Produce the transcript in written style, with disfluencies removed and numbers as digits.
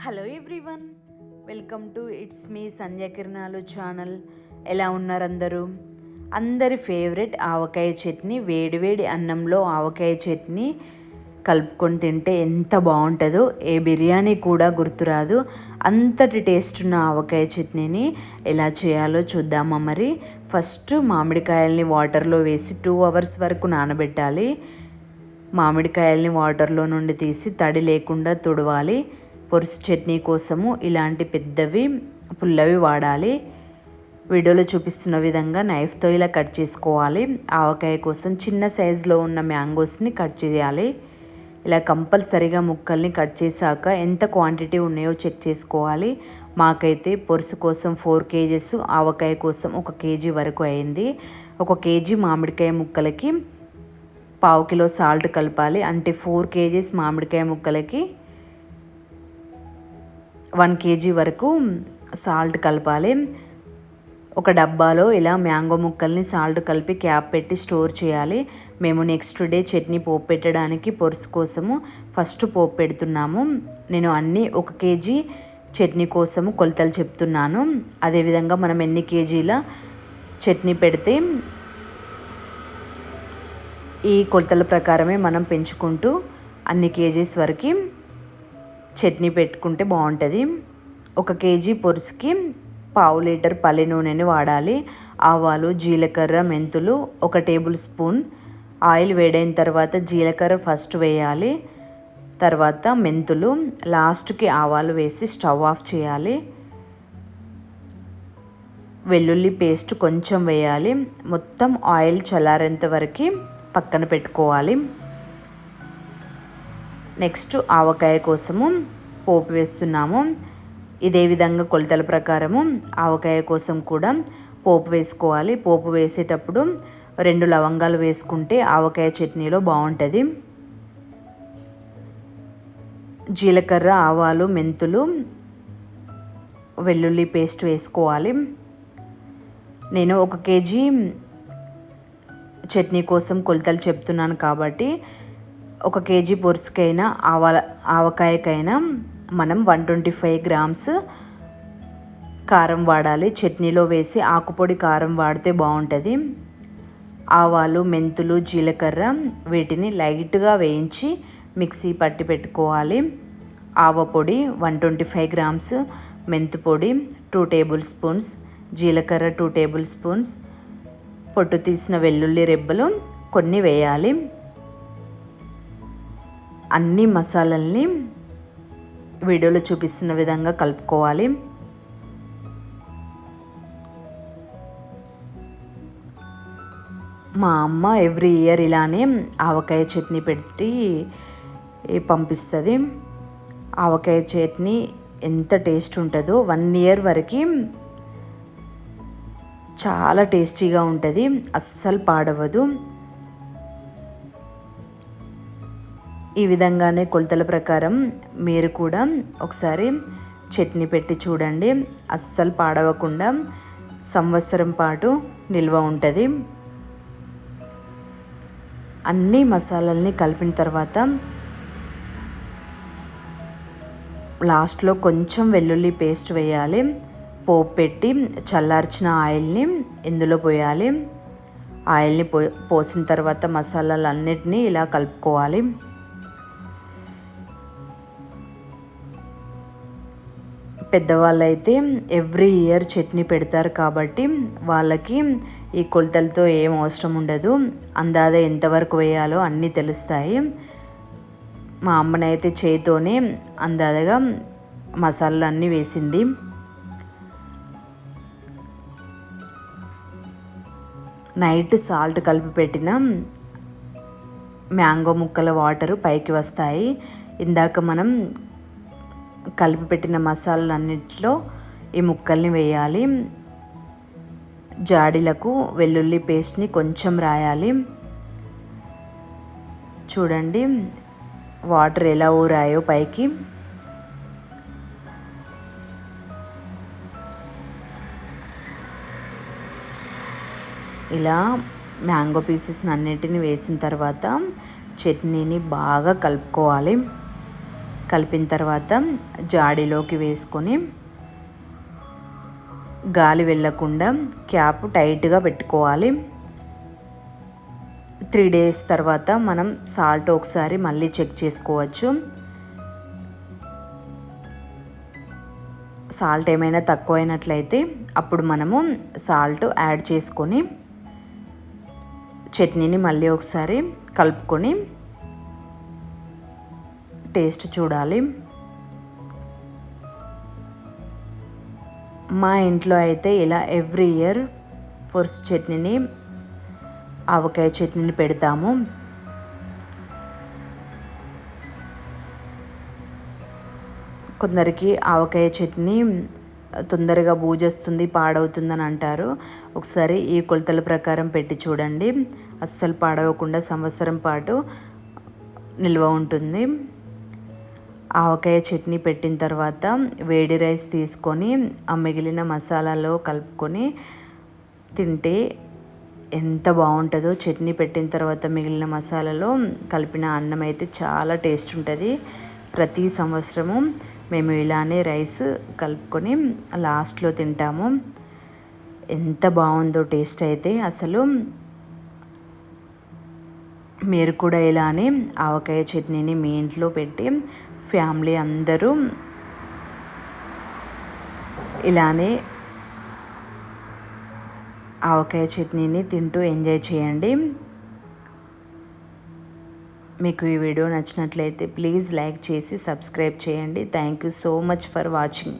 Hello everyone, welcome to it's me Sandhya కిరణాలు channel. ఎలా ఉన్నారు అందరూ? అందరి ఫేవరెట్ ఆవకాయ చట్నీ, వేడివేడి అన్నంలో ఆవకాయ చట్నీ కలుపుకొని తింటే ఎంత బాగుంటుందో ఏ బిర్యానీ కూడా గుర్తురాదు. అంతటి టేస్ట్ ఉన్న ఆవకాయ చట్నీని ఎలా చేయాలో చూద్దామా. మరి ఫస్ట్ మామిడికాయల్ని వాటర్లో వేసి 2 hours వరకు నానబెట్టాలి. మామిడికాయల్ని వాటర్లో నుండి తీసి తడి లేకుండా తుడవాలి. పొరుసు చట్నీ కోసము ఇలాంటి పెద్దవి పుల్లవి వాడాలి. వీడియోలో చూపిస్తున్న విధంగా నైఫ్తో ఇలా కట్ చేసుకోవాలి. ఆవకాయ కోసం చిన్న సైజులో ఉన్న మ్యాంగోస్ని కట్ చేయాలి. ఇలా కంపల్సరీగా ముక్కల్ని కట్ చేశాక ఎంత క్వాంటిటీ ఉన్నాయో చెక్ చేసుకోవాలి. మాకైతే పొరుసు కోసం 4 kgs, ఆవకాయ కోసం 1 kg వరకు అయింది. 1 kg మామిడికాయ ముక్కలకి 1/2 kg సాల్ట్ కలపాలి. అంటే 4 kgs మామిడికాయ ముక్కలకి 1 kg వరకు సాల్ట్ కలపాలి. ఒక డబ్బాలో ఇలా మ్యాంగో ముక్కల్ని సాల్ట్ కలిపి క్యాప్ పెట్టి స్టోర్ చేయాలి. మేము నెక్స్ట్ డే చట్నీ పోపు పెట్టడానికి పొరుసు కోసము ఫస్ట్ పోపు పెడుతున్నాము. నేను అన్నీ 1 kg చట్నీ కోసము కొలతలు చెప్తున్నాను. అదేవిధంగా మనం ఎన్ని కేజీల చట్నీ పెడితే ఈ కొలతల ప్రకారమే మనం పెంచుకుంటూ అన్ని కేజీస్ వరకు చట్నీ పెట్టుకుంటే బాగుంటుంది. 1 kg పొరుసుకి 1/2 లీటర్ పల్లి నూనెని వాడాలి. ఆవాలు, జీలకర్ర, మెంతులు 1 టేబుల్ స్పూన్. ఆయిల్ వేడైన తర్వాత జీలకర్ర ఫస్ట్ వేయాలి, తర్వాత మెంతులు, లాస్ట్కి ఆవాలు వేసి స్టవ్ ఆఫ్ చేయాలి. వెల్లుల్లి పేస్ట్ కొంచెం వేయాలి. మొత్తం ఆయిల్ చల్లారేంత వరకు పక్కన పెట్టుకోవాలి. నెక్స్ట్ ఆవకాయ కోసము పోపు వేస్తున్నాము. ఇదే విధంగా కొలతల ప్రకారము ఆవకాయ కోసం కూడా పోపు వేసుకోవాలి. పోపు వేసేటప్పుడు 2 లవంగాలు వేసుకుంటే ఆవకాయ చట్నీలో బాగుంటుంది. జీలకర్ర, ఆవాలు, మెంతులు, వెల్లుల్లి పేస్ట్ వేసుకోవాలి. నేను 1 kg చట్నీ కోసం కొలతలు చెప్తున్నాను కాబట్టి 1 kg పొరుసుకైనా ఆవకాయకైనా మనం 125 grams కారం వాడాలి. చట్నీలో వేసి ఆకుపొడి కారం వాడితే బాగుంటుంది. ఆవాలు, మెంతులు, జీలకర్ర వీటిని లైట్గా వేయించి మిక్సీ పట్టి పెట్టుకోవాలి. ఆవ పొడి 125 grams, మెంతు పొడి 2 tablespoons, జీలకర్ర 2 tablespoons, పొట్టు తీసిన వెల్లుల్లి రెబ్బలు కొన్ని వేయాలి. అన్ని మసాలాల్ని వీడియోలో చూపిస్తున్న విధంగా కలుపుకోవాలి. మా అమ్మ ఎవ్రీ ఇయర్ ఇలానే ఆవకాయ చట్నీ పెట్టి పంపిస్తుంది. ఆవకాయ చట్నీ ఎంత టేస్ట్ ఉంటుందో 1 year వరకు చాలా టేస్టీగా ఉంటుంది, అస్సలు పాడవదు. ఈ విధంగానే కొలతల ప్రకారం మీరు కూడా ఒకసారి చట్నీ పెట్టి చూడండి. అస్సలు పాడవకుండా సంవత్సరం పాటు నిల్వ ఉంటుంది. అన్ని మసాలాల్ని కలిపిన తర్వాత లాస్ట్లో కొంచెం వెల్లుల్లి పేస్ట్ వేయాలి. పోపు పెట్టి చల్లార్చిన ఆయిల్ని ఇందులో పోయాలి. ఆయిల్ని పోసిన తర్వాత మసాలాలన్నిటినీ ఇలా కలుపుకోవాలి. పెద్దవాళ్ళైతే ఎవ్రీ ఇయర్ చట్నీ పెడతారు కాబట్టి వాళ్ళకి ఈ కొలతలతో ఏం అవసరం ఉండదు. అందాజ ఎంతవరకు వేయాలో అన్నీ తెలుస్తాయి. మా అమ్మనైతే చేతితోనే అందాజగా మసాలాలు అన్నీ వేసింది. నైట్ సాల్ట్ కలిపి పెట్టిన మ్యాంగో ముక్కల వాటరు పైకి వస్తాయి. ఇందాక మనం కలిపి పెట్టిన మసాలాలన్నింటిలో ఈ ముక్కల్ని వేయాలి. జాడీలకు వెల్లుల్లి పేస్ట్ని కొంచెం రాయాలి. చూడండి వాటర్ ఎలా ఊరాయో పైకి. ఇలా మ్యాంగో పీసెస్ని అన్నిటిని వేసిన తర్వాత చట్నీని బాగా కలుపుకోవాలి. కలిపిన తర్వాత జాడీలోకి వేసుకొని గాలి వెళ్ళకుండా క్యాప్ టైట్గా పెట్టుకోవాలి. 3 days తర్వాత మనం సాల్ట్ ఒకసారి మళ్ళీ చెక్ చేసుకోవచ్చు. సాల్ట్ ఏమైనా తక్కువైనట్లయితే అప్పుడు మనము సాల్ట్ యాడ్ చేసుకొని చట్నీని మళ్ళీ ఒకసారి కలుపుకొని టేస్ట్ చూడాలి. మా ఇంట్లో అయితే ఇలా ఎవ్రీ ఇయర్ పులుసు చట్నీని, ఆవకాయ చట్నీని పెడతాము. కొందరికి ఆవకాయ చట్నీ తొందరగా బూజొస్తుంది, పాడవుతుందని అంటారు. ఒకసారి ఈ కొలతల ప్రకారం పెట్టి చూడండి, అస్సలు పాడవకుండా సంవత్సరం పాటు నిల్వ ఉంటుంది. ఆవకాయ చట్నీ పెట్టిన తర్వాత వేడి రైస్ తీసుకొని ఆ మిగిలిన మసాలాలో కలుపుకొని తింటే ఎంత బాగుంటుందో. చట్నీ పెట్టిన తర్వాత మిగిలిన మసాలాలో కలిపిన అన్నం అయితే చాలా టేస్ట్ ఉంటుంది. ప్రతి సంవత్సరము మేము ఇలానే రైస్ కలుపుకొని లాస్ట్లో తింటాము. ఎంత బాగుందో టేస్ట్ అయితే అసలు. మీరు కూడా ఇలానే ఆవకాయ చట్నీని మీ ఇంట్లో పెట్టి ఫ్యామిలీ అందరూ ఇలానే ఆవకాయ చట్నీని తింటూ ఎంజాయ్ చేయండి. మీకు ఈ వీడియో నచ్చినట్లయితే ప్లీజ్ లైక్ చేసి సబ్స్క్రైబ్ చేయండి. Thank you so much for watching.